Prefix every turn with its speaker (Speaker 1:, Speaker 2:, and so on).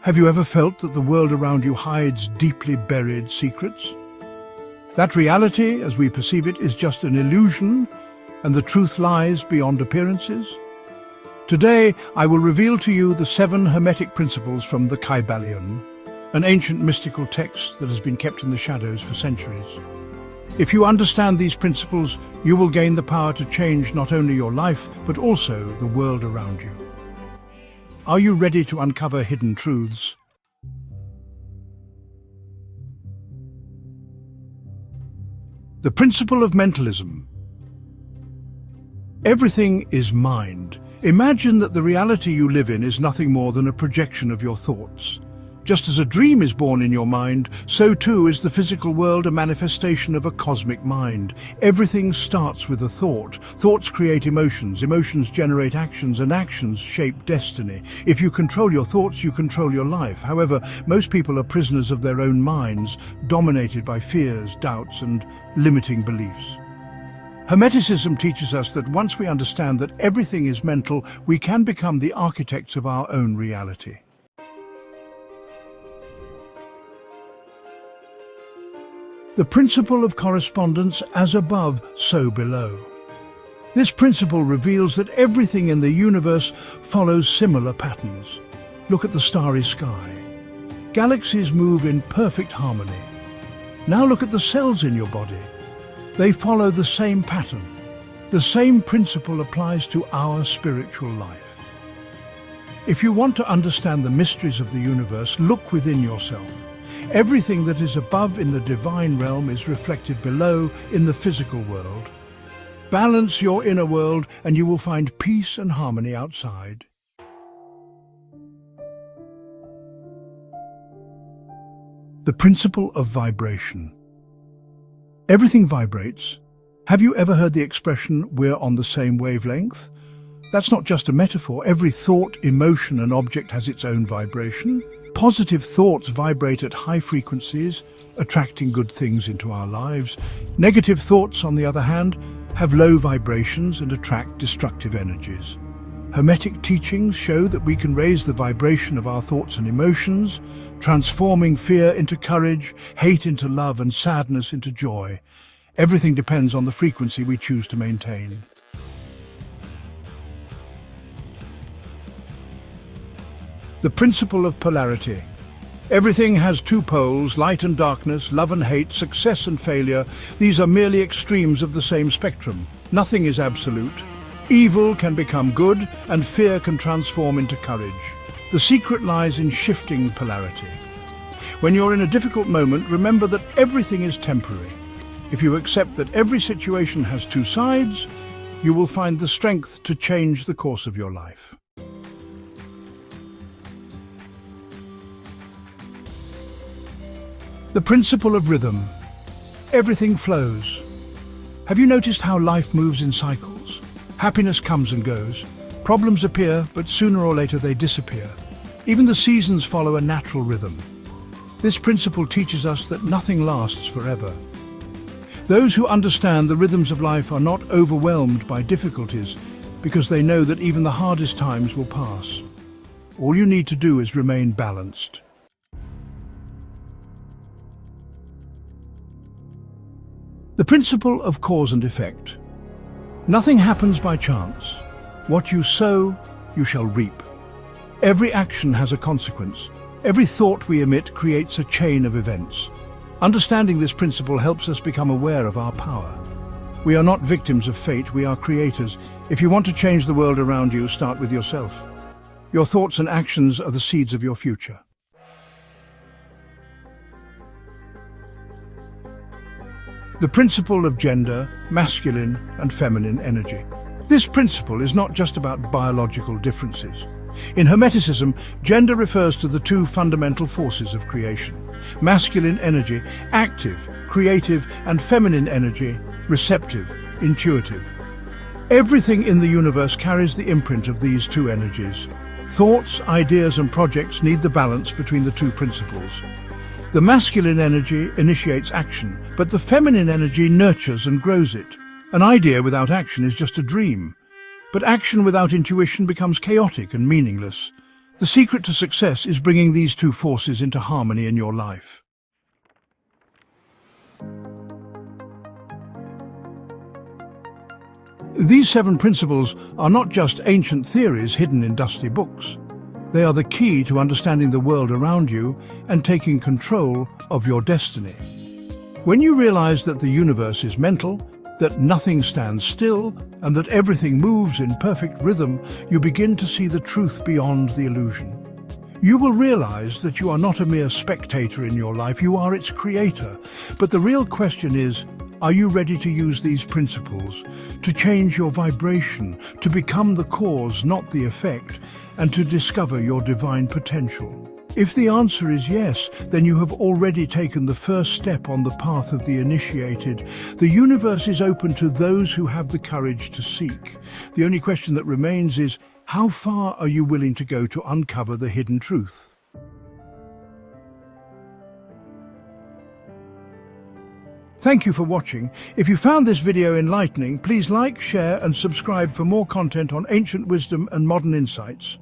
Speaker 1: Have you ever felt that the world around you hides deeply buried secrets? That reality, as we perceive it, is just an illusion, and the truth lies beyond appearances? Today, I will reveal to you the 7 Hermetic Principles from the Kybalion, an ancient mystical text that has been kept in the shadows for centuries. If you understand these principles, you will gain the power to change not only your life, but also the world around you. Are you ready to uncover hidden truths? The principle of mentalism. Everything is mind. Imagine that the reality you live in is nothing more than a projection of your thoughts. Just as a dream is born in your mind, so too is the physical world a manifestation of a cosmic mind. Everything starts with a thought. Thoughts create emotions, emotions generate actions, and actions shape destiny. If you control your thoughts, you control your life. However, most people are prisoners of their own minds, dominated by fears, doubts, and limiting beliefs. Hermeticism teaches us that once we understand that everything is mental, we can become the architects of our own reality. The principle of correspondence, as above, so below. This principle reveals that everything in the universe follows similar patterns. Look at the starry sky. Galaxies move in perfect harmony. Now look at the cells in your body. They follow the same pattern. The same principle applies to our spiritual life. If you want to understand the mysteries of the universe, look within yourself. Everything that is above in the divine realm is reflected below in the physical world. Balance your inner world and you will find peace and harmony outside. The principle of vibration. Everything vibrates. Have you ever heard the expression, "we're on the same wavelength"? That's not just a metaphor. Every thought, emotion, and object has its own vibration. Positive thoughts vibrate at high frequencies, attracting good things into our lives. Negative thoughts, on the other hand, have low vibrations and attract destructive energies. Hermetic teachings show that we can raise the vibration of our thoughts and emotions, transforming fear into courage, hate into love, and sadness into joy. Everything depends on the frequency we choose to maintain. The principle of polarity. Everything has 2 poles, light and darkness, love and hate, success and failure. These are merely extremes of the same spectrum. Nothing is absolute. Evil can become good, and fear can transform into courage. The secret lies in shifting polarity. When you're in a difficult moment, remember that everything is temporary. If you accept that every situation has 2 sides, you will find the strength to change the course of your life. The principle of rhythm. Everything flows. Have you noticed how life moves in cycles? Happiness comes and goes. Problems appear, but sooner or later they disappear. Even the seasons follow a natural rhythm. This principle teaches us that nothing lasts forever. Those who understand the rhythms of life are not overwhelmed by difficulties because they know that even the hardest times will pass. All you need to do is remain balanced. The principle of cause and effect. Nothing happens by chance. What you sow, you shall reap. Every action has a consequence. Every thought we emit creates a chain of events. Understanding this principle helps us become aware of our power. We are not victims of fate, we are creators. If you want to change the world around you, start with yourself. Your thoughts and actions are the seeds of your future. The principle of gender, masculine and feminine energy. This principle is not just about biological differences. In Hermeticism, gender refers to the 2 fundamental forces of creation. Masculine energy, active, creative, and feminine energy, receptive, intuitive. Everything in the universe carries the imprint of these 2 energies. Thoughts, ideas, and projects need the balance between the 2 principles. The masculine energy initiates action, but the feminine energy nurtures and grows it. An idea without action is just a dream, but action without intuition becomes chaotic and meaningless. The secret to success is bringing these two forces into harmony in your life. These 7 principles are not just ancient theories hidden in dusty books. They are the key to understanding the world around you and taking control of your destiny. When you realize that the universe is mental, that nothing stands still, and that everything moves in perfect rhythm, you begin to see the truth beyond the illusion. You will realize that you are not a mere spectator in your life, you are its creator. But the real question is, are you ready to use these principles to change your vibration, to become the cause, not the effect, and to discover your divine potential? If the answer is yes, then you have already taken the first step on the path of the initiated. The universe is open to those who have the courage to seek. The only question that remains is, how far are you willing to go to uncover the hidden truth? Thank you for watching. If you found this video enlightening, please like, share and subscribe for more content on ancient wisdom and modern insights.